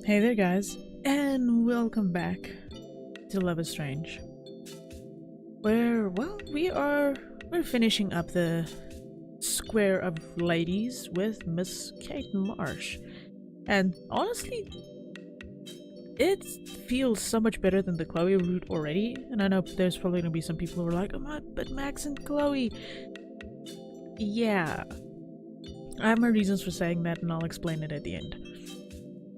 Hey there guys, and welcome back to Love is Strange. Where, well, we're finishing up the Square of Ladies with Miss Kate Marsh. And honestly, it feels so much better than the Chloe route already. And I know there's probably gonna be some people who are like, oh my, but Max and Chloe. Yeah. I have my reasons for saying that and I'll explain it at the end.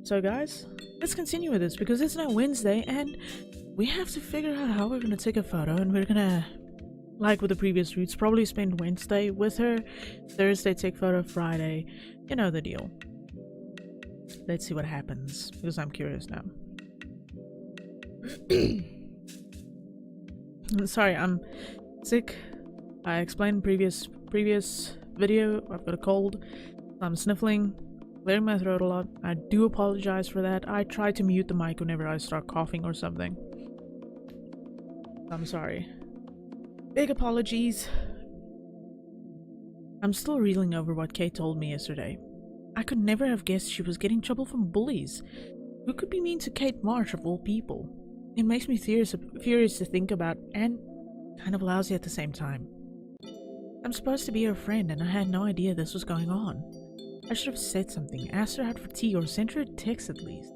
So guys, let's continue with this because it's now Wednesday and we have to figure out how we're gonna take a photo, and we're gonna, like with the previous routes, probably spend Wednesday with her, Thursday take photo, Friday, you know the deal. Let's see what happens because I'm curious now. Sorry, I'm sick. I explained previous video, I've got a cold, I'm sniffling, clearing my throat a lot. I do apologize for that. I try to mute the mic whenever I start coughing or something. I'm sorry. Big apologies. I'm still reeling over what Kate told me yesterday. I could never have guessed she was getting trouble from bullies. Who could be mean to Kate Marsh of all people? It makes me furious to think about, and kind of lousy at the same time. I'm supposed to be her friend and I had no idea this was going on. I should have said something, asked her out for tea, or sent her a text at least.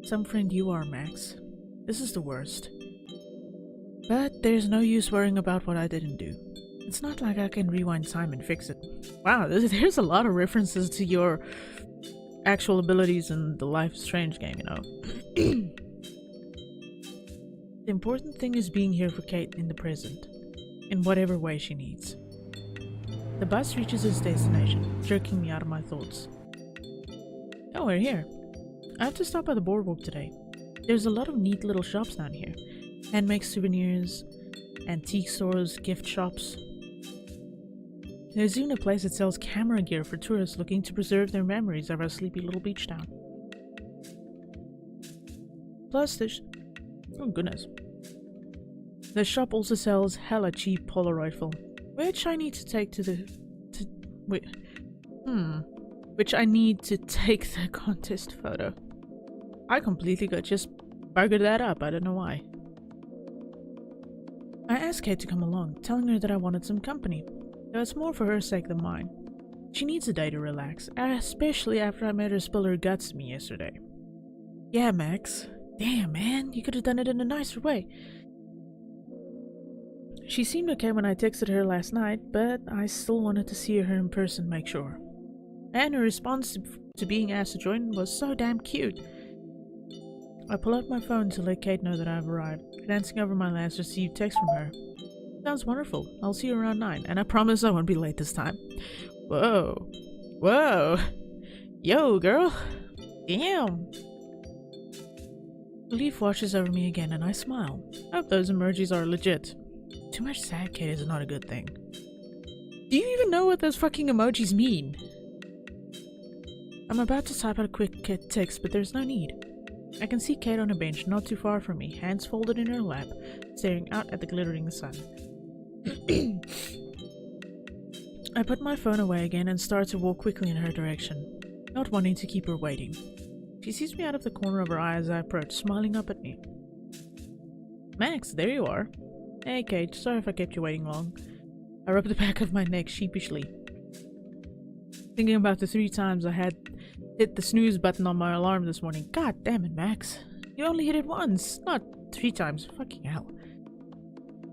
Some friend you are, Max. This is the worst. But there's no use worrying about what I didn't do. It's not like I can rewind time and fix it. Wow, there's a lot of references to your actual abilities in the Life is Strange game, you know. The important thing is being here for Kate in the present, in whatever way she needs. The bus reaches its destination, jerking me out of my thoughts. Oh, we're here. I have to stop by the boardwalk today. There's a lot of neat little shops down here. Handmade souvenirs, antique stores, gift shops. There's even a place that sells camera gear for tourists looking to preserve their memories of our sleepy little beach town. Plus, oh goodness. The shop also sells hella cheap Polaroid film, which I need to take which I need to take the contest photo. I completely just buggered that up, I don't know why. I asked Kate to come along, telling her that I wanted some company, though it's more for her sake than mine. She needs a day to relax, especially after I made her spill her guts to me yesterday. Yeah, Max. Damn, man, you could have done it in a nicer way. She seemed okay when I texted her last night, but I still wanted to see her in person, make sure. And her response to being asked to join was so damn cute. I pull out my phone to let Kate know that I've arrived, glancing over my last received text from her. Sounds wonderful. I'll see you around 9, and I promise I won't be late this time. Whoa. Whoa. Yo, girl. Damn. Relief washes over me again, and I smile. Hope those emojis are legit. Too much sad Kate is not a good thing. Do you even know what those fucking emojis mean? I'm about to type out a quick text, but there's no need. I can see Kate on a bench not too far from me, hands folded in her lap, staring out at the glittering sun. I put my phone away again and start to walk quickly in her direction, not wanting to keep her waiting. She sees me out of the corner of her eye as I approach, smiling up at me. Max, there you are. Hey Kate, sorry if I kept you waiting long. I rubbed the back of my neck sheepishly, thinking about the 3 times I had hit the snooze button on my alarm this morning. God damn it, Max. You only hit it once, not 3 times. Fucking hell.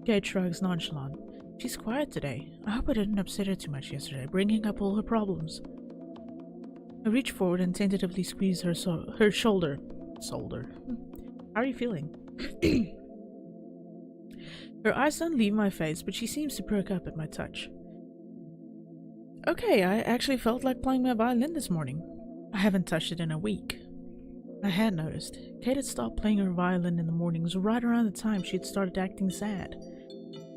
Kate shrugs nonchalant. She's quiet today. I hope I didn't upset her too much yesterday, bringing up all her problems. I reach forward and tentatively squeeze her shoulder. How are you feeling? Her eyes don't leave my face, but she seems to perk up at my touch. Okay, I actually felt like playing my violin this morning. I haven't touched it in a week. I had noticed. Kate had stopped playing her violin in the mornings right around the time she had started acting sad.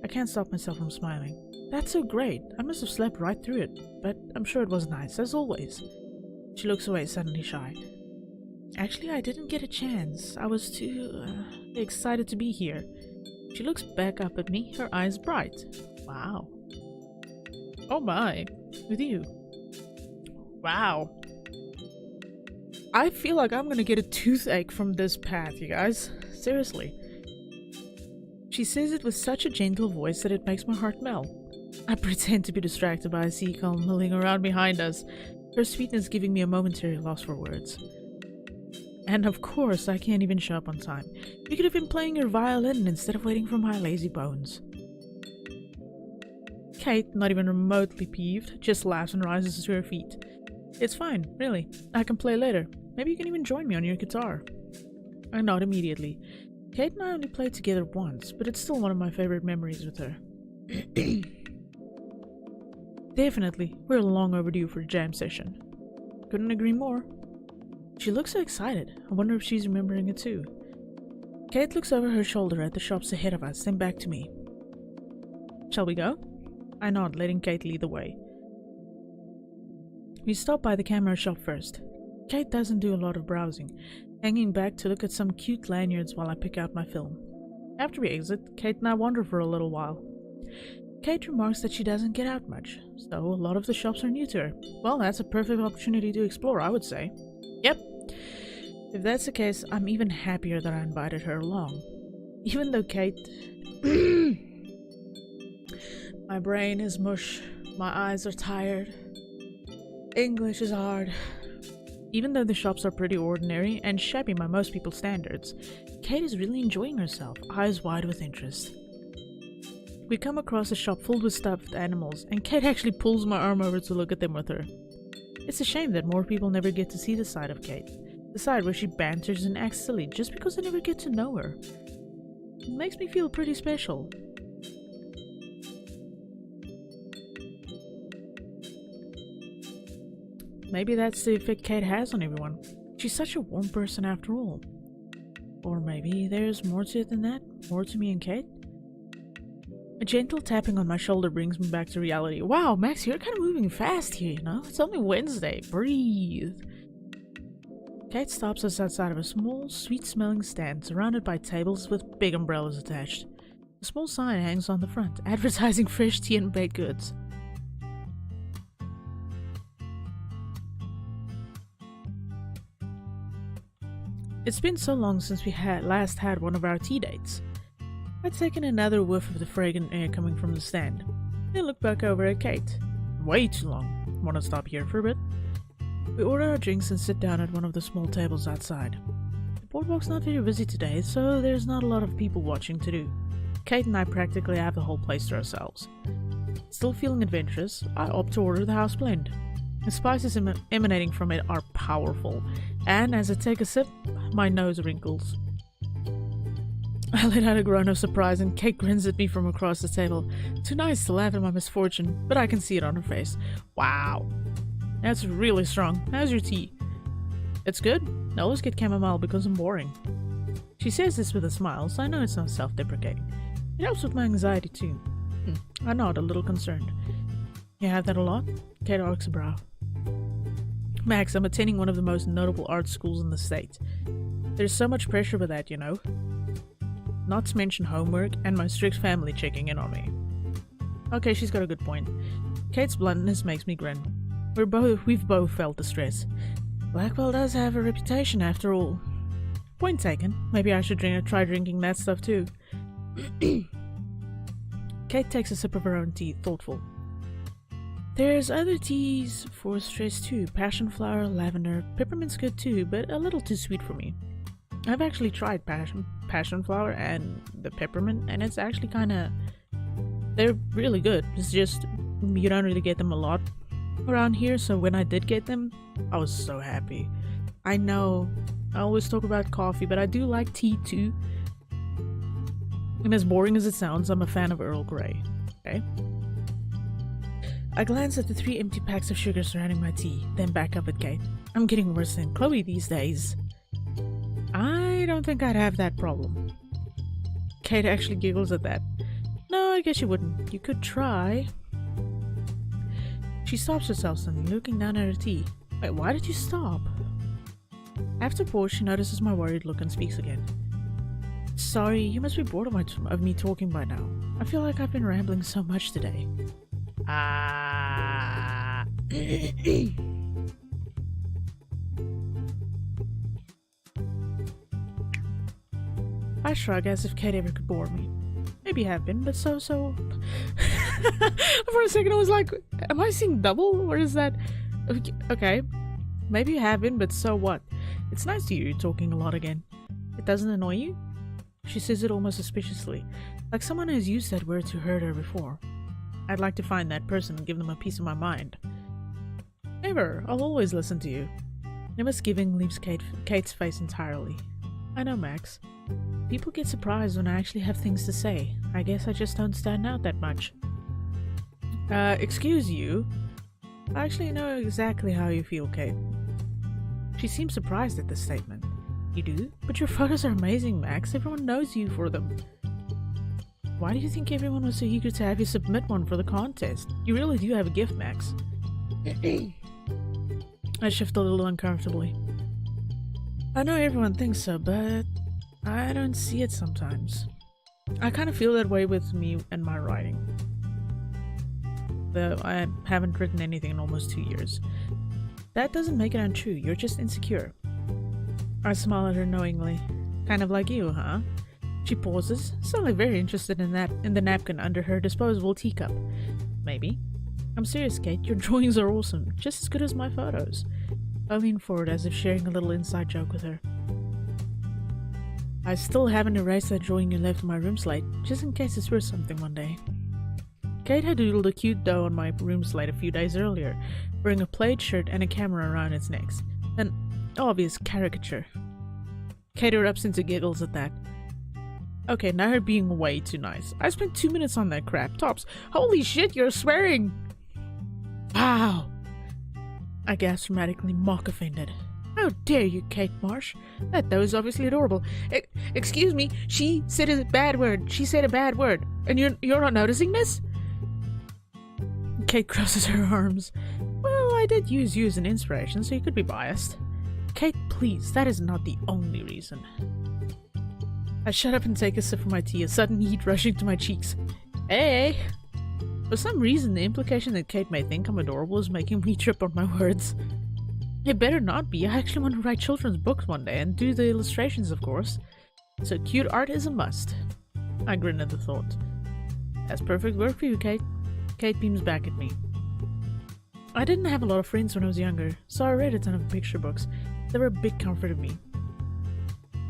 I can't stop myself from smiling. That's so great. I must have slept right through it, but I'm sure it was nice, as always. She looks away, suddenly shy. Actually, I didn't get a chance. I was too excited to be here. She looks back up at me, her eyes bright. Wow. Oh my. With you. Wow. I feel like I'm gonna get a toothache from this path, you guys. Seriously. She says it with such a gentle voice that it makes my heart melt. I pretend to be distracted by a seagull milling around behind us, her sweetness giving me a momentary loss for words. And of course, I can't even show up on time. You could have been playing your violin instead of waiting for my lazy bones. Kate, not even remotely peeved, just laughs and rises to her feet. It's fine, really. I can play later. Maybe you can even join me on your guitar. I nod immediately. Kate and I only played together once, but it's still one of my favorite memories with her. Definitely, we're long overdue for a jam session. Couldn't agree more. She looks so excited. I wonder if she's remembering it too. Kate looks over her shoulder at the shops ahead of us, then back to me. Shall we go? I nod, letting Kate lead the way. We stop by the camera shop first. Kate doesn't do a lot of browsing, hanging back to look at some cute lanyards while I pick out my film. After we exit, Kate and I wander for a little while. Kate remarks that she doesn't get out much, so a lot of the shops are new to her. Well, that's a perfect opportunity to explore, I would say. Yep. If that's the case, I'm even happier that I invited her along. Even though Kate... My brain is mush. My eyes are tired. English is hard. Even though the shops are pretty ordinary and shabby by most people's standards, Kate is really enjoying herself, eyes wide with interest. We come across a shop filled with stuffed animals, and Kate actually pulls my arm over to look at them with her. It's a shame that more people never get to see the side of Kate, the side where she banters and acts silly just because they never get to know her. It makes me feel pretty special. Maybe that's the effect Kate has on everyone. She's such a warm person after all. Or maybe there's more to it than that, more to me and Kate. A gentle tapping on my shoulder brings me back to reality. Wow, Max, you're kind of moving fast here, you know? It's only Wednesday. Breathe. Kate stops us outside of a small, sweet-smelling stand surrounded by tables with big umbrellas attached. A small sign hangs on the front, advertising fresh tea and baked goods. It's been so long since we last had one of our tea dates. I'd taken another whiff of the fragrant air coming from the stand. Then looked back over at Kate. Way too long. Want to stop here for a bit? We order our drinks and sit down at one of the small tables outside. The boardwalk's not very busy today, so there's not a lot of people watching to do. Kate and I practically have the whole place to ourselves. Still feeling adventurous, I opt to order the house blend. The spices emanating from it are powerful, and as I take a sip, my nose wrinkles. I let out a groan of surprise and Kate grins at me from across the table. Too nice to laugh at my misfortune, but I can see it on her face. Wow. That's really strong. How's your tea? It's good. I always get chamomile because I'm boring. She says this with a smile, so I know it's not self-deprecating. It helps with my anxiety too. I nod, a little concerned. You have that a lot? Kate arcs a brow. Max, I'm attending one of the most notable art schools in the state. There's so much pressure with that, you know. Not to mention homework and my strict family checking in on me. Okay, she's got a good point. Kate's bluntness makes me grin. We've both felt the stress. Blackwell does have a reputation after all. Point taken. Maybe I should try drinking that stuff too. Kate takes a sip of her own tea, thoughtful. There's other teas for stress too. Passion flower, lavender, peppermint's good too, but a little too sweet for me. I've actually tried passion flower and the peppermint, and it's actually they're really good. It's just, you don't really get them a lot around here, so when I did get them, I was so happy. I know, I always talk about coffee, but I do like tea too. And as boring as it sounds, I'm a fan of Earl Grey. Okay? I glance at the 3 empty packs of sugar surrounding my tea, then back up at Kate. I'm getting worse than Chloe these days. I don't think I'd have that problem. Kate actually giggles at that. No, I guess you wouldn't. You could try. She stops herself suddenly, looking down at her tea. Wait, why did you stop? After a pause, she notices my worried look and speaks again. Sorry, you must be bored of me talking by now. I feel like I've been rambling so much today. I shrug as if Kate ever could bore me. Maybe you have been, but so. For a second I was like, am I seeing double? Or is that... Okay. Maybe you have been, but so what? It's nice to hear you talking a lot again. It doesn't annoy you? She says it almost suspiciously, like someone has used that word to hurt her before. I'd like to find that person and give them a piece of my mind. Never. I'll always listen to you. The misgiving leaves Kate's face entirely. I know, Max. People get surprised when I actually have things to say. I guess I just don't stand out that much. Excuse you? I actually know exactly how you feel, Kate. She seems surprised at this statement. You do? But your photos are amazing, Max. Everyone knows you for them. Why do you think everyone was so eager to have you submit one for the contest? You really do have a gift, Max. I shift a little uncomfortably. I know everyone thinks so, but I don't see it sometimes. I kind of feel that way with me and my writing. Though I haven't written anything in almost 2 years. That doesn't make it untrue, you're just insecure. I smile at her knowingly. Kind of like you, huh? She pauses, suddenly very interested in the napkin under her disposable teacup. Maybe. I'm serious, Kate, your drawings are awesome, just as good as my photos. I lean forward as if sharing a little inside joke with her. I still haven't erased that drawing you left in my room slate, just in case it's worth something one day. Kate had doodled a cute doe on my room slate a few days earlier, wearing a plaid shirt and a camera around its neck. An obvious caricature. Kate erupts into giggles at that. Okay, now you're being way too nice. I spent 2 minutes on that crap. Tops. Holy shit, you're swearing! Wow! I gasped dramatically, mock offended. How dare you, Kate Marsh? That doe is obviously adorable. Excuse me, she said a bad word. She said a bad word. And you're not noticing this? Kate crosses her arms. Well, I did use you as an inspiration, so you could be biased. Kate, please, that is not the only reason. I shut up and take a sip of my tea, a sudden heat rushing to my cheeks. Hey! For some reason, the implication that Kate may think I'm adorable is making me trip on my words. It better not be. I actually want to write children's books one day and do the illustrations, of course. So cute art is a must. I grin at the thought. That's perfect work for you, Kate. Kate beams back at me. I didn't have a lot of friends when I was younger, so I read a ton of picture books. They were a big comfort to me.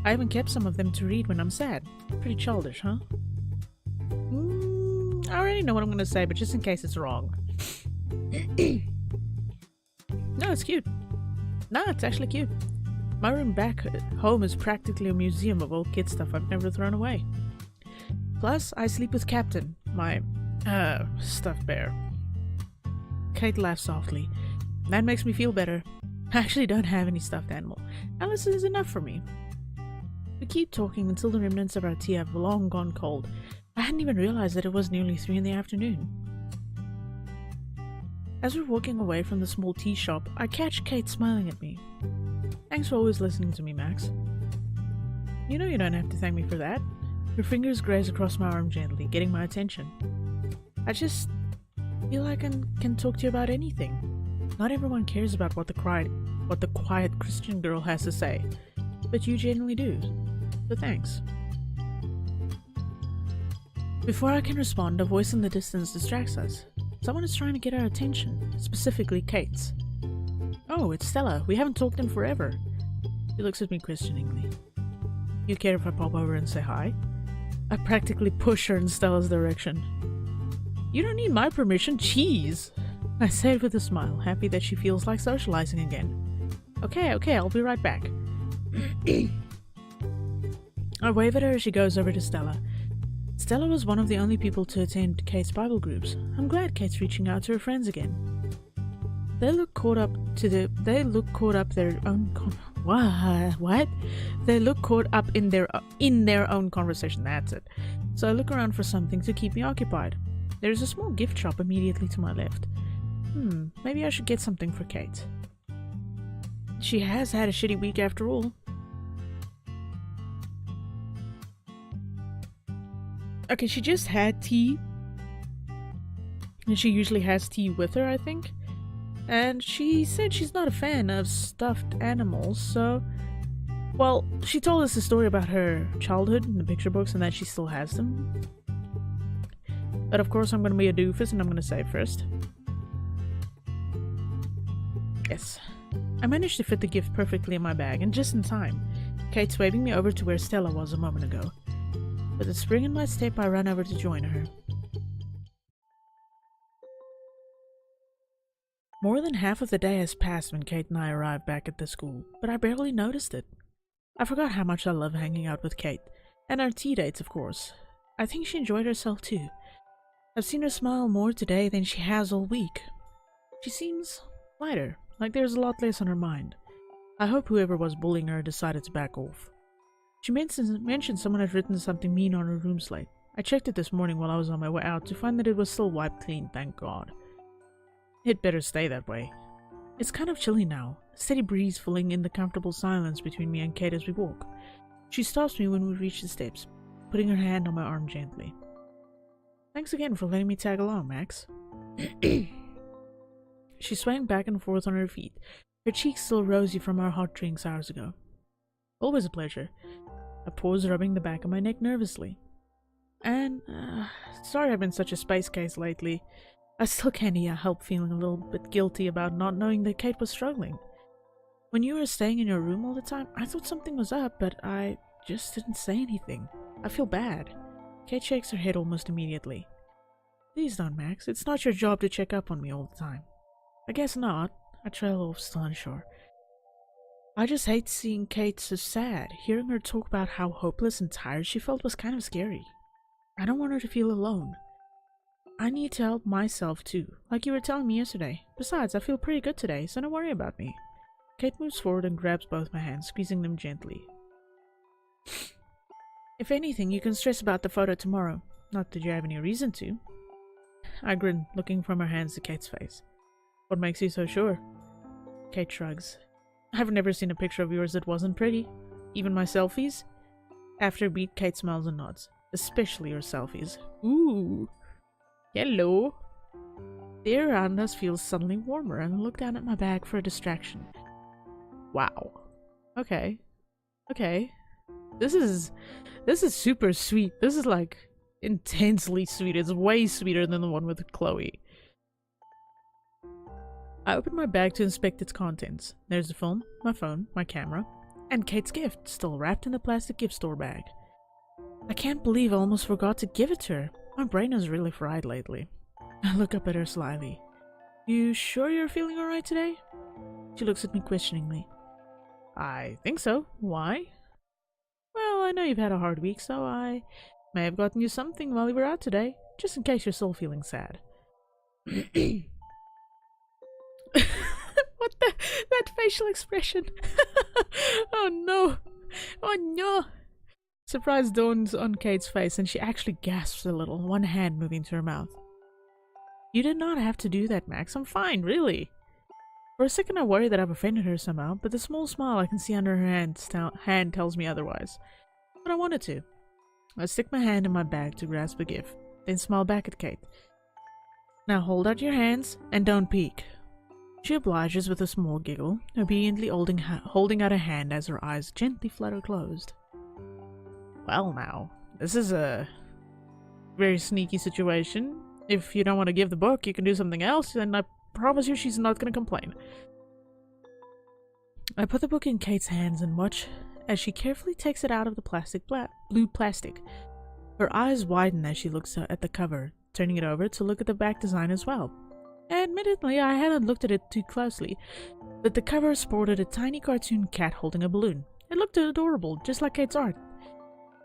I even kept some of them to read when I'm sad. Pretty childish, huh? I already know what I'm gonna say, but just in case it's wrong. No, it's cute. No, it's actually cute. My room back at home is practically a museum of old kid stuff I've never thrown away. Plus, I sleep with Captain, my, stuffed bear. Kate laughs softly. That makes me feel better. I actually don't have any stuffed animal. Alice is enough for me. We keep talking until the remnants of our tea have long gone cold. I hadn't even realized that it was nearly 3 in the afternoon. As we're walking away from the small tea shop, I catch Kate smiling at me. Thanks for always listening to me, Max. You know you don't have to thank me for that. Her fingers graze across my arm gently, getting my attention. I just feel like I can talk to you about anything. Not everyone cares about what the quiet Christian girl has to say, but you genuinely do. So thanks. Before I can respond, a voice in the distance distracts us. Someone is trying to get our attention, specifically Kate's. Oh, it's Stella. We haven't talked in forever. She looks at me questioningly. You care if I pop over and say hi? I practically push her in Stella's direction. You don't need my permission, jeez! I say it with a smile, happy that she feels like socializing again. Okay, I'll be right back. I wave at her as she goes over to Stella. Stella was one of the only people to attend Kate's Bible groups. I'm glad Kate's reaching out to her friends again. They look caught up their own what? They look caught up in their own conversation, that's it. So I look around for something to keep me occupied. There's a small gift shop immediately to my left. Maybe I should get something for Kate. She has had a shitty week after all. Okay, she just had tea. And she usually has tea with her, I think. And she said she's not a fan of stuffed animals, so Well, she told us a story about her childhood in the picture books and that she still has them. But of course I'm gonna be a doofus and I'm gonna save first. Yes. I managed to fit the gift perfectly in my bag, and just in time. Kate's waving me over to where Stella was a moment ago. With a spring in my step, I ran over to join her. More than half of the day has passed when Kate and I arrived back at the school, but I barely noticed it. I forgot how much I love hanging out with Kate, and our tea dates, of course. I think she enjoyed herself too. I've seen her smile more today than she has all week. She seems lighter, like there's a lot less on her mind. I hope whoever was bullying her decided to back off. She mentioned someone had written something mean on her room slate. I checked it this morning while I was on my way out to find that it was still wiped clean, thank God. It better stay that way. It's kind of chilly now, a steady breeze filling in the comfortable silence between me and Kate as we walk. She stops me when we reach the steps, putting her hand on my arm gently. Thanks again for letting me tag along, Max. She swaying back and forth on her feet, her cheeks still rosy from our hot drinks hours ago. Always a pleasure. I pause, rubbing the back of my neck nervously. And, sorry I've been such a space case lately. I still can't help feeling a little bit guilty about not knowing that Kate was struggling. When you were staying in your room all the time, I thought something was up, but I just didn't say anything. I feel bad. Kate shakes her head almost immediately. Please don't, Max. It's not your job to check up on me all the time. I guess not. I trail off, still unsure. I just hate seeing Kate so sad. Hearing her talk about how hopeless and tired she felt was kind of scary. I don't want her to feel alone. I need to help myself too, like you were telling me yesterday. Besides, I feel pretty good today, so don't worry about me. Kate moves forward and grabs both my hands, squeezing them gently. If anything, you can stress about the photo tomorrow. Not that you have any reason to. I grin, looking from her hands to Kate's face. What makes you so sure? Kate shrugs. I've never seen a picture of yours that wasn't pretty. Even my selfies? After a beat, Kate smiles and nods. Especially your selfies. Ooh. Hello. The air around us feels suddenly warmer, and I look down at my bag for a distraction. Wow. Okay. Okay. This is super sweet. This is like intensely sweet. It's way sweeter than the one with Chloe. I open my bag to inspect its contents. There's the film, my phone, my camera, and Kate's gift, still wrapped in the plastic gift store bag. I can't believe I almost forgot to give it to her. My brain is really fried lately. I look up at her slyly. You sure you're feeling alright today? She looks at me questioningly. I think so. Why? Well, I know you've had a hard week, so I may have gotten you something while we were out today, just in case you're still feeling sad. What that facial expression? Oh no! Oh no! Surprise dawns on Kate's face, and she actually gasps a little, one hand moving to her mouth. You did not have to do that, Max. I'm fine, really. For a second I worry that I've offended her somehow, but the small smile I can see under her hand tells me otherwise. But I wanted to. I stick my hand in my bag to grasp a gift, then smile back at Kate. Now hold out your hands, and don't peek. She obliges with a small giggle, obediently holding out a hand as her eyes gently flutter closed. Well now, this is a very sneaky situation. If you don't want to give the book, you can do something else, and I promise you she's not going to complain. I put the book in Kate's hands and watch as she carefully takes it out of the blue plastic. Her eyes widen as she looks at the cover, turning it over to look at the back design as well. Admittedly, I hadn't looked at it too closely, but the cover sported a tiny cartoon cat holding a balloon. It looked adorable, just like Kate's art.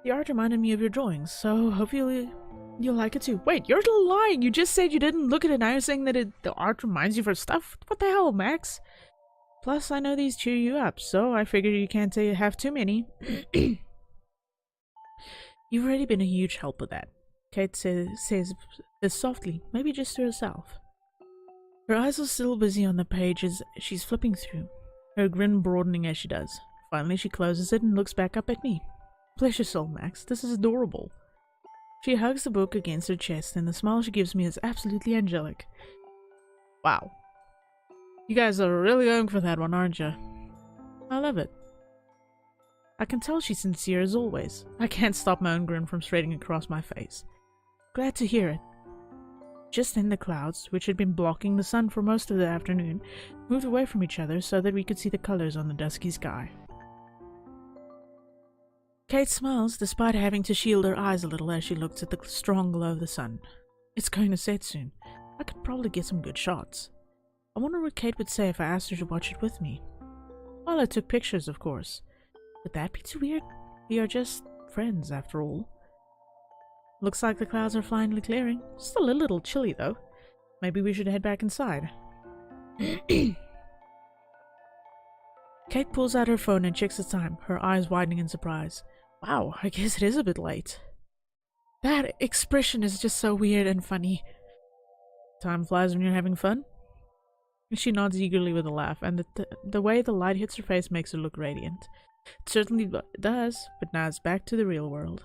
The art reminded me of your drawings, so hopefully you'll like it too. Wait, you're lying! You just said you didn't look at it, now you're saying that the art reminds you of stuff? What the hell, Max? Plus, I know these cheer you up, so I figure you can't have too many. You've already been a huge help with that. Kate says this softly, maybe just to herself. Her eyes are still busy on the pages she's flipping through, her grin broadening as she does. Finally, she closes it and looks back up at me. Bless your soul, Max. This is adorable. She hugs the book against her chest, and the smile she gives me is absolutely angelic. Wow. You guys are really going for that one, aren't you? I love it. I can tell she's sincere as always. I can't stop my own grin from spreading across my face. Glad to hear it. Just then the clouds, which had been blocking the sun for most of the afternoon, moved away from each other so that we could see the colors on the dusky sky. Kate smiles despite having to shield her eyes a little as she looks at the strong glow of the sun. It's going to set soon. I could probably get some good shots. I wonder what Kate would say if I asked her to watch it with me. Well, I took pictures, of course. Would that be too weird? We are just friends, after all. Looks like the clouds are finally clearing. Still a little chilly, though. Maybe we should head back inside. Kate pulls out her phone and checks the time, her eyes widening in surprise. Wow, I guess it is a bit late. That expression is just so weird and funny. Time flies when you're having fun. She nods eagerly with a laugh, and the way the light hits her face makes her look radiant. It certainly does, but now it's back to the real world.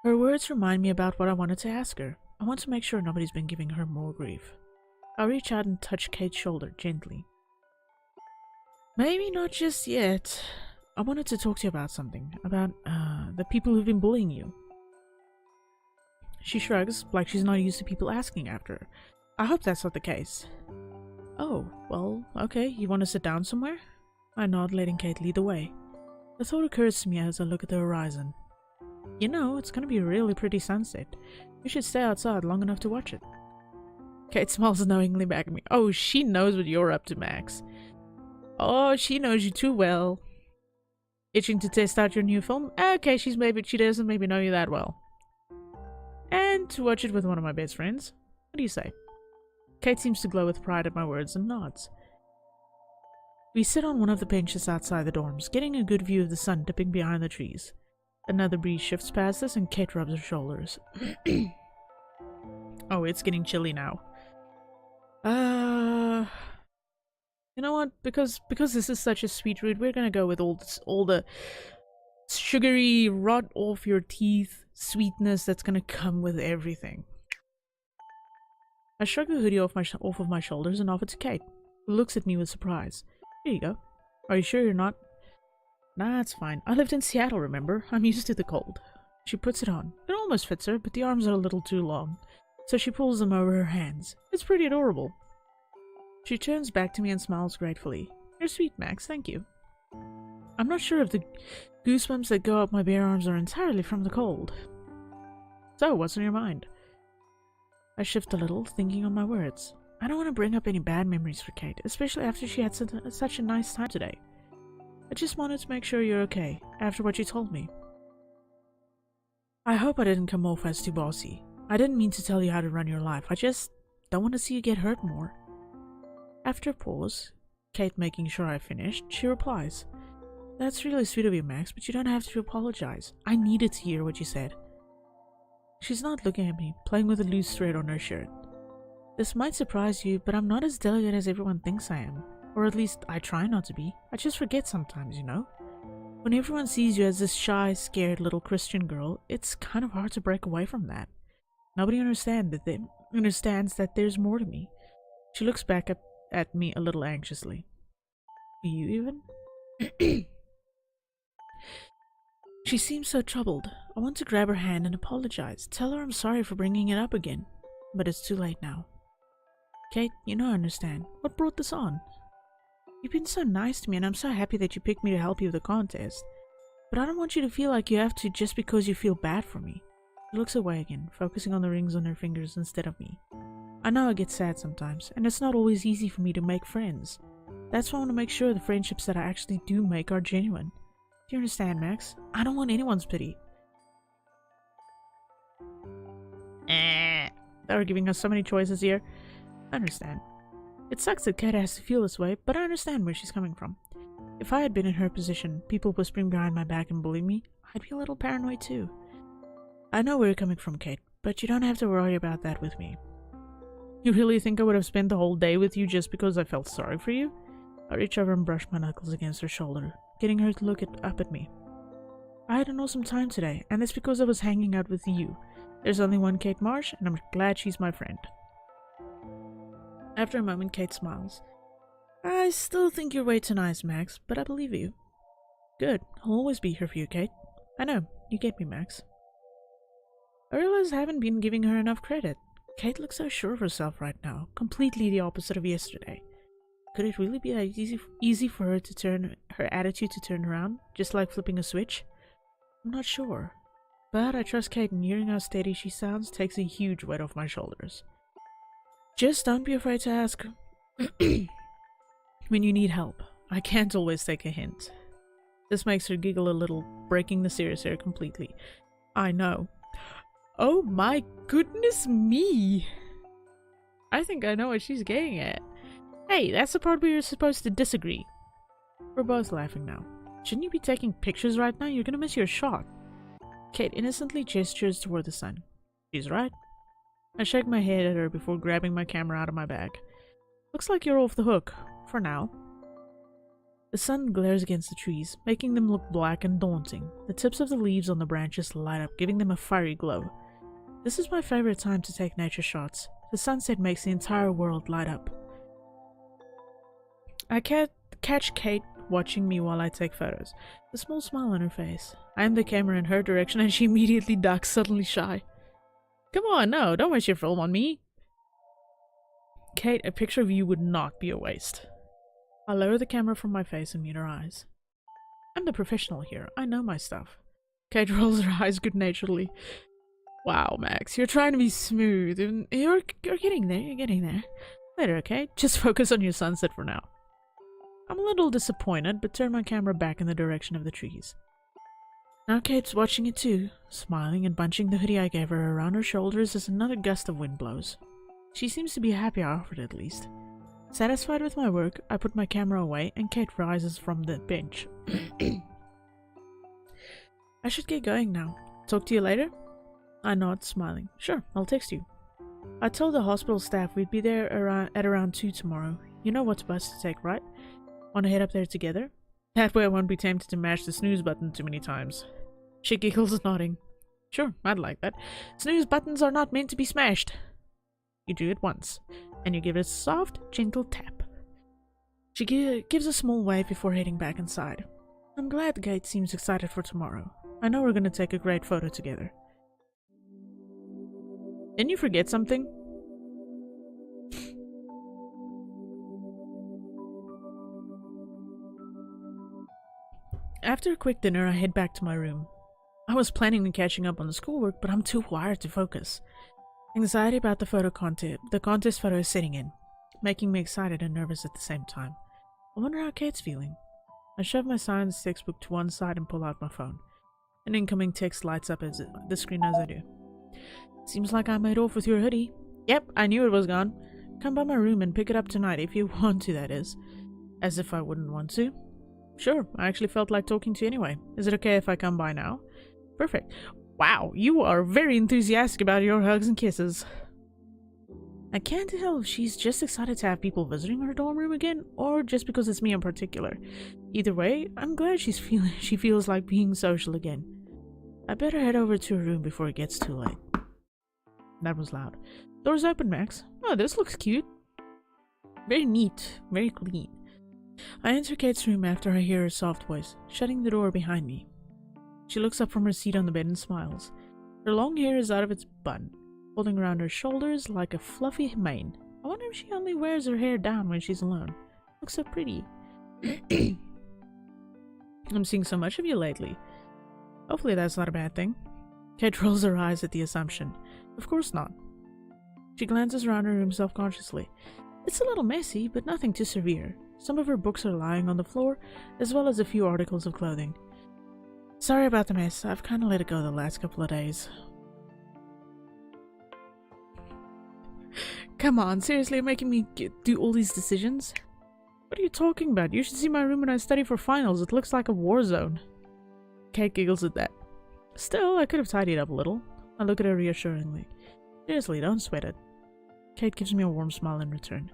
Her words remind me about what I wanted to ask her. I want to make sure nobody's been giving her more grief. I'll reach out and touch Kate's shoulder gently. Maybe not just yet. I wanted to talk to you about something. About, the people who've been bullying you. She shrugs, like she's not used to people asking after her. I hope that's not the case. Oh, well, okay. You want to sit down somewhere? I nod, letting Kate lead the way. The thought occurs to me as I look at the horizon. You know, it's gonna be a really pretty sunset. We should stay outside long enough to watch it. Kate smiles knowingly back at me. Oh, she knows what you're up to, Max. Oh, she knows you too well. Itching to test out your new film? Okay, she doesn't maybe know you that well. And to watch it with one of my best friends. What do you say? Kate seems to glow with pride at my words and nods. We sit on one of the benches outside the dorms, getting a good view of the sun dipping behind the trees. Another breeze shifts past us and Kate rubs her shoulders. Oh, it's getting chilly now. You know what? Because this is such a sweet route, we're gonna go with all the sugary, rot off your teeth sweetness that's gonna come with everything. I shrug the hoodie off of my shoulders and offer it to Kate, who looks at me with surprise. Here you go. Are you sure you're not? Nah, it's fine. I lived in Seattle, remember? I'm used to the cold. She puts it on. It almost fits her, but the arms are a little too long, so she pulls them over her hands. It's pretty adorable. She turns back to me and smiles gratefully. You're sweet, Max. Thank you. I'm not sure if the goosebumps that go up my bare arms are entirely from the cold. So, what's on your mind? I shift a little, thinking on my words. I don't want to bring up any bad memories for Kate, especially after she had such a nice time today. I just wanted to make sure you're okay, after what you told me. I hope I didn't come off as too bossy. I didn't mean to tell you how to run your life. I just don't want to see you get hurt more. After a pause, Kate making sure I finished, she replies, That's really sweet of you, Max, but you don't have to apologize. I needed to hear what you said. She's not looking at me, playing with a loose thread on her shirt. This might surprise you, but I'm not as delicate as everyone thinks I am. Or at least, I try not to be. I just forget sometimes, you know? When everyone sees you as this shy, scared little Christian girl, it's kind of hard to break away from that. Nobody understands that there's more to me. She looks back at me a little anxiously. Do you even? She seems so troubled. I want to grab her hand and apologize. Tell her I'm sorry for bringing it up again. But it's too late now. Kate, you know I understand. What brought this on? You've been so nice to me and I'm so happy that you picked me to help you with the contest. But I don't want you to feel like you have to just because you feel bad for me. She looks away again, focusing on the rings on her fingers instead of me. I know I get sad sometimes, and it's not always easy for me to make friends. That's why I want to make sure the friendships that I actually do make are genuine. Do you understand, Max? I don't want anyone's pity. They were giving us so many choices here. I understand. It sucks that Kate has to feel this way, but I understand where she's coming from. If I had been in her position, people whispering behind my back and bullying me, I'd be a little paranoid too. I know where you're coming from, Kate, but you don't have to worry about that with me. You really think I would have spent the whole day with you just because I felt sorry for you? I reach over and brush my knuckles against her shoulder, getting her to look up at me. I had an awesome time today, and it's because I was hanging out with you. There's only one Kate Marsh, and I'm glad she's my friend. After a moment, Kate smiles. I still think you're way too nice, Max, but I believe you. Good. I'll always be here for you, Kate. I know. You get me, Max. I realize I haven't been giving her enough credit. Kate looks so sure of herself right now, completely the opposite of yesterday. Could it really be that easy for her to turn her attitude to turn around, just like flipping a switch? I'm not sure. But I trust Kate, and hearing how steady she sounds takes a huge weight off my shoulders. Just don't be afraid to ask when you need help. I can't always take a hint. This makes her giggle a little, breaking the serious air completely. I know. Oh my goodness me! I think I know what she's getting at. Hey, that's the part where you're supposed to disagree. We're both laughing now. Shouldn't you be taking pictures right now? You're gonna miss your shot. Kate innocently gestures toward the sun. She's right. I shake my head at her before grabbing my camera out of my bag. Looks like you're off the hook. For now. The sun glares against the trees, making them look black and daunting. The tips of the leaves on the branches light up, giving them a fiery glow. This is my favorite time to take nature shots. The sunset makes the entire world light up. I catch Kate watching me while I take photos, a small smile on her face. I aim the camera in her direction and she immediately ducks, suddenly shy. Come on, no, don't waste your film on me. Kate, a picture of you would not be a waste. I lower the camera from my face and meet her eyes. I'm the professional here. I know my stuff. Kate rolls her eyes good-naturedly. Wow, Max, you're trying to be smooth. And you're getting there, you're getting there. Later, okay? Just focus on your sunset for now. I'm a little disappointed, but turn my camera back in the direction of the trees. Now Kate's watching it too, smiling and bunching the hoodie I gave her around her shoulders as another gust of wind blows. She seems to be happy I offered it, at least. Satisfied with my work, I put my camera away and Kate rises from the bench. I should get going now. Talk to you later? I nod, smiling. Sure, I'll text you. I told the hospital staff we'd be there at around 2 tomorrow. You know what bus to take, right? Want to head up there together? That way I won't be tempted to mash the snooze button too many times. She giggles, nodding. Sure, I'd like that. Snooze buttons are not meant to be smashed. You do it once, and you give it a soft, gentle tap. She gives a small wave before heading back inside. I'm glad Kate seems excited for tomorrow. I know we're going to take a great photo together. Didn't you forget something? After a quick dinner, I head back to my room. I was planning on catching up on the schoolwork, but I'm too wired to focus. Anxiety about the contest photo is setting in, making me excited and nervous at the same time. I wonder how Kate's feeling. I shove my science textbook to one side and pull out my phone. An incoming text lights up the screen as I do. Seems like I made off with your hoodie. Yep, I knew it was gone. Come by my room and pick it up tonight if you want to, that is. As if I wouldn't want to. Sure, I actually felt like talking to you anyway. Is it okay if I come by now? Perfect. Wow, you are very enthusiastic about your hugs and kisses. I can't tell if she's just excited to have people visiting her dorm room again, or just because it's me in particular. Either way, I'm glad she feels like being social again. I better head over to her room before it gets too late. That was loud. Door's open, Max. Oh, this looks cute. Very neat, very clean. I enter Kate's room after I hear her soft voice, shutting the door behind me. She looks up from her seat on the bed and smiles. Her long hair is out of its bun, holding around her shoulders like a fluffy mane. I wonder if she only wears her hair down when she's alone. Looks so pretty. I'm seeing so much of you lately. Hopefully that's not a bad thing. Kate rolls her eyes at the assumption. Of course not. She glances around her room self-consciously. It's a little messy, but nothing too severe. Some of her books are lying on the floor, as well as a few articles of clothing. Sorry about the mess. I've kind of let it go the last couple of days. Come on, seriously, you're making me do all these decisions? What are you talking about? You should see my room when I study for finals. It looks like a war zone. Kate giggles at that. Still, I could have tidied up a little. I look at her reassuringly. Seriously, don't sweat it. Kate gives me a warm smile in return.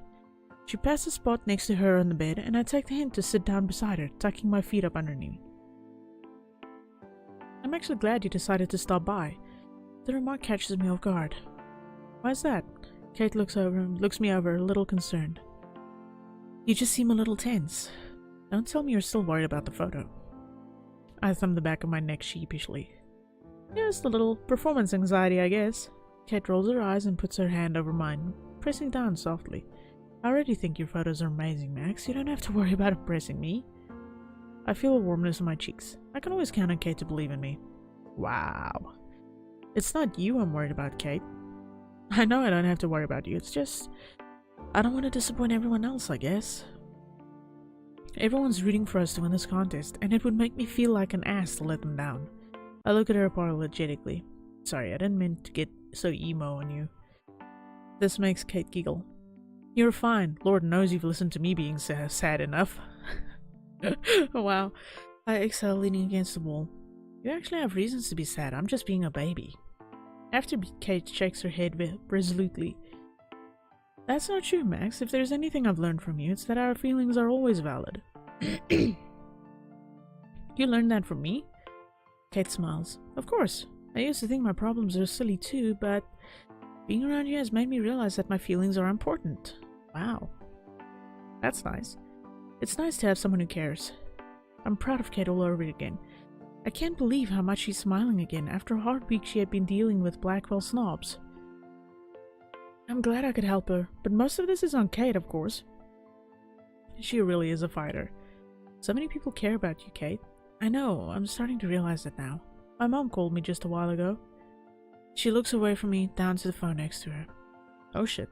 She passes a spot next to her on the bed, and I take the hint to sit down beside her, tucking my feet up underneath. I'm actually glad you decided to stop by. The remark catches me off guard. Why is that? Kate looks me over, a little concerned. You just seem a little tense. Don't tell me you're still worried about the photo. I thumb the back of my neck sheepishly. Just a little performance anxiety, I guess. Kate rolls her eyes and puts her hand over mine, pressing down softly. I already think your photos are amazing, Max. You don't have to worry about impressing me. I feel a warmness in my cheeks. I can always count on Kate to believe in me. Wow. It's not you I'm worried about, Kate. I know I don't have to worry about you. It's just, I don't want to disappoint everyone else, I guess. Everyone's rooting for us to win this contest, and it would make me feel like an ass to let them down. I look at her apologetically. Sorry, I didn't mean to get so emo on you. This makes Kate giggle. You're fine. Lord knows you've listened to me being sad enough. Wow. I exhale, leaning against the wall. You actually have reasons to be sad. I'm just being a baby. After Kate shakes her head resolutely. That's not true, Max. If there's anything I've learned from you, it's that our feelings are always valid. You learned that from me? Kate smiles. Of course. I used to think my problems are silly too, but being around you has made me realize that my feelings are important. Wow. That's nice. It's nice to have someone who cares. I'm proud of Kate all over again. I can't believe how much she's smiling again after a hard week she had been dealing with Blackwell snobs. I'm glad I could help her, but most of this is on Kate, of course. She really is a fighter. So many people care about you, Kate. I know, I'm starting to realize that now. My mom called me just a while ago. She looks away from me, down to the phone next to her. Oh shit.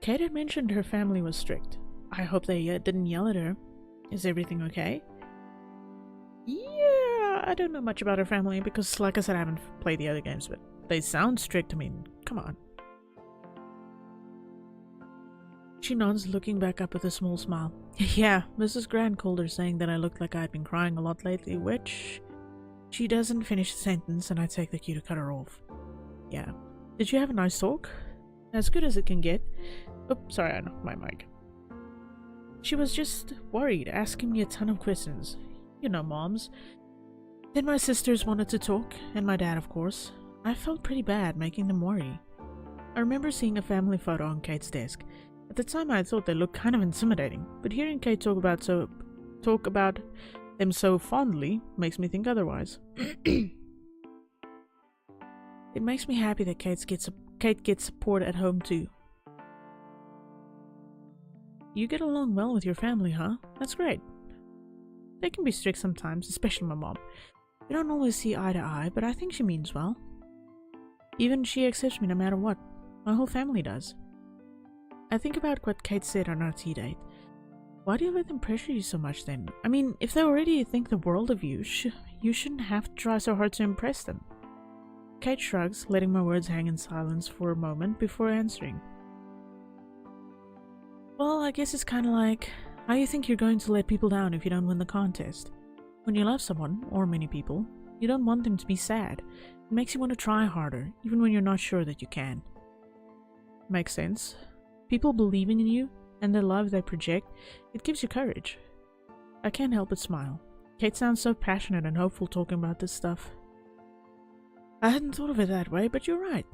Kate had mentioned her family was strict. I hope they didn't yell at her. Is everything okay? Yeah, I don't know much about her family because, like I said, I haven't played the other games, but they sound strict. I mean, come on. She nods, looking back up with a small smile. Yeah, Mrs. Grant called her saying that I looked like I had been crying a lot lately, which... She doesn't finish the sentence and I take the cue to cut her off. Yeah. Did you have a nice talk? As good as it can get. Oh, sorry, I knocked my mic. She was just worried, asking me a ton of questions. You know, moms. Then my sisters wanted to talk, and my dad, of course. I felt pretty bad making them worry. I remember seeing a family photo on Kate's desk. At the time I thought they looked kind of intimidating, but hearing Kate talk about them so fondly makes me think otherwise. It makes me happy that Kate gets support at home too. You get along well with your family, huh? That's great. They can be strict sometimes, especially my mom. We don't always see eye to eye, but I think she means well. Even she accepts me no matter what. My whole family does. I think about what Kate said on our tea date. Why do you let them pressure you so much then? I mean, if they already think the world of you, you shouldn't have to try so hard to impress them. Kate shrugs, letting my words hang in silence for a moment before answering. Well, I guess it's kind of like how you think you're going to let people down if you don't win the contest. When you love someone, or many people, you don't want them to be sad. It makes you want to try harder, even when you're not sure that you can. Makes sense. People believing in you, and the love they project, it gives you courage. I can't help but smile. Kate sounds so passionate and hopeful talking about this stuff. I hadn't thought of it that way, but you're right.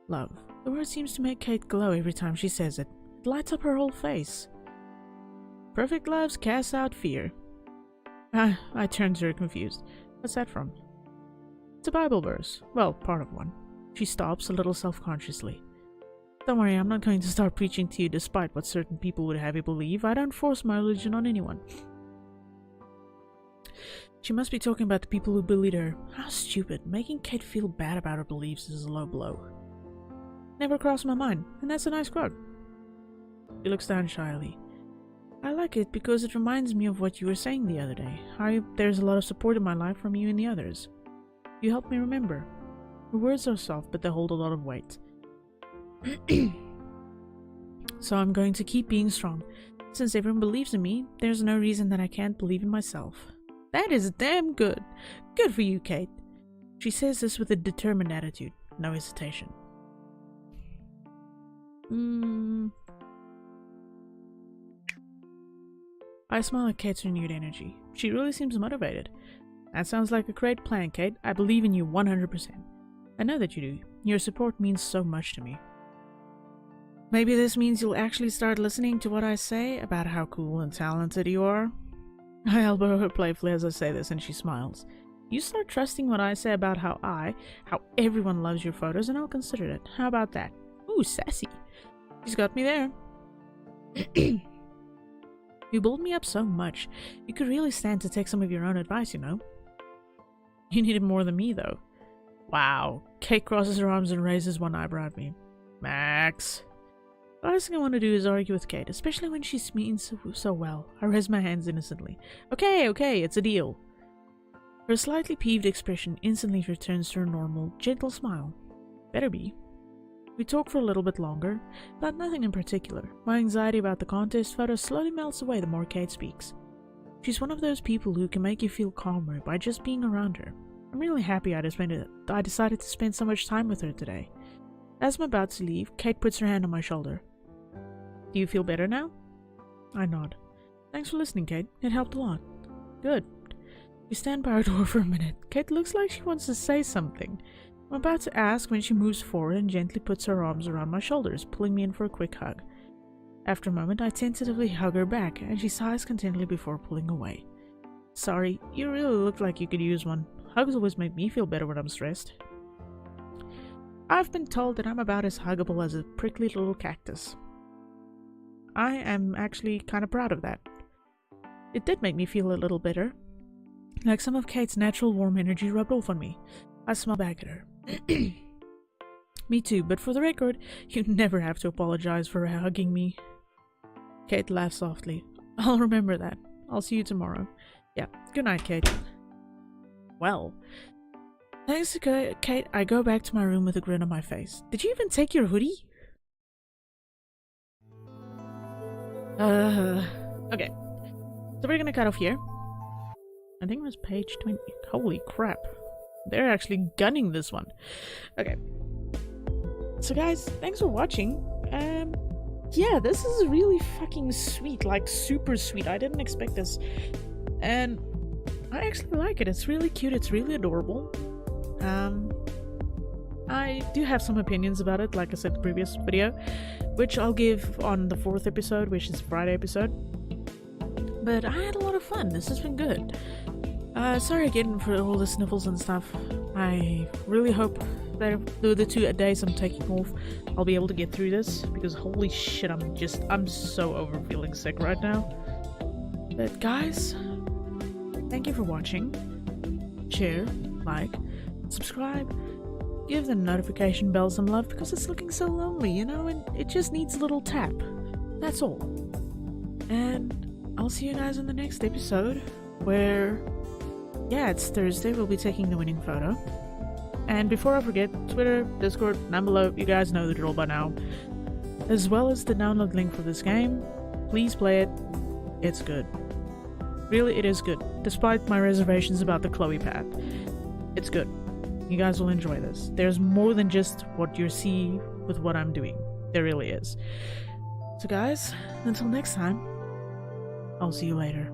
Love. The word seems to make Kate glow every time she says it. It lights up her whole face. Perfect loves cast out fear. I turn to her confused. What's that from? It's a Bible verse. Well, part of one. She stops a little self-consciously. Don't worry, I'm not going to start preaching to you despite what certain people would have you believe. I don't force my religion on anyone. She must be talking about the people who bullied her. How stupid. Making Kate feel bad about her beliefs is a low blow. Never crossed my mind, and that's a nice quote. She looks down shyly. I like it because it reminds me of what you were saying the other day. How there's a lot of support in my life from you and the others. You help me remember. Her words are soft, but they hold a lot of weight. So I'm going to keep being strong. Since everyone believes in me, there's no reason that I can't believe in myself. That is damn good. Good for you, Kate. She says this with a determined attitude, no hesitation. I smile at Kate's renewed energy. She really seems motivated. That sounds like a great plan, Kate. I believe in you 100%. I know that you do. Your support means so much to me. Maybe this means you'll actually start listening to what I say about how cool and talented you are? I elbow her playfully as I say this, and she smiles. You start trusting what I say about how everyone loves your photos, and I'll consider it. How about that? Ooh, sassy. She's got me there. You build me up so much. You could really stand to take some of your own advice, you know? You need it more than me, though. Wow. Kate crosses her arms and raises one eyebrow at me. Max. The last thing I want to do is argue with Kate, especially when she means so well. I raise my hands innocently. Okay, it's a deal. Her slightly peeved expression instantly returns to her normal, gentle smile. Better be. We talk for a little bit longer, about nothing in particular. My anxiety about the contest photo slowly melts away the more Kate speaks. She's one of those people who can make you feel calmer by just being around her. I'm really happy I decided to spend so much time with her today. As I'm about to leave, Kate puts her hand on my shoulder. Do you feel better now? I nod. Thanks for listening, Kate. It helped a lot. Good. We stand by our door for a minute. Kate looks like she wants to say something. I'm about to ask when she moves forward and gently puts her arms around my shoulders, pulling me in for a quick hug. After a moment, I tentatively hug her back, and she sighs contentedly before pulling away. Sorry, you really look like you could use one. Hugs always make me feel better when I'm stressed. I've been told that I'm about as huggable as a prickly little cactus. I am actually kind of proud of that. It did make me feel a little better, like some of Kate's natural warm energy rubbed off on me. I smile back at her. Me too, but for the record, you never have to apologize for hugging me. Kate laughs softly. I'll remember that. I'll see you tomorrow. Yeah, good night, Kate. Well, thanks to Kate, I go back to my room with a grin on my face. Did you even take your hoodie? Okay. So we're gonna cut off here. I think it was page 20. Holy crap. They're actually gunning this one. Okay. So guys, thanks for watching. Yeah, this is really fucking sweet. Like, super sweet. I didn't expect this. And I actually like it. It's really cute. It's really adorable. I do have some opinions about it, like I said in the previous video, which I'll give on the 4th episode, which is Friday episode. But I had a lot of fun. This has been good. Sorry again for all the sniffles and stuff. I really hope that the 2 days I'm taking off, I'll be able to get through this, because holy shit, I'm so over feeling sick right now. But guys, thank you for watching. Share, like, subscribe, give the notification bell some love, because it's looking so lonely, you know, and it just needs a little tap. That's all. And I'll see you guys in the next episode, where, yeah, it's Thursday, we'll be taking the winning photo. And before I forget, Twitter, Discord, down below, you guys know the drill by now. As well as the download link for this game. Please play it. It's good. Really, it is good. Despite my reservations about the Chloe path. It's good. You guys will enjoy this. There's more than just what you see with what I'm doing. There really is. So guys, until next time, I'll see you later.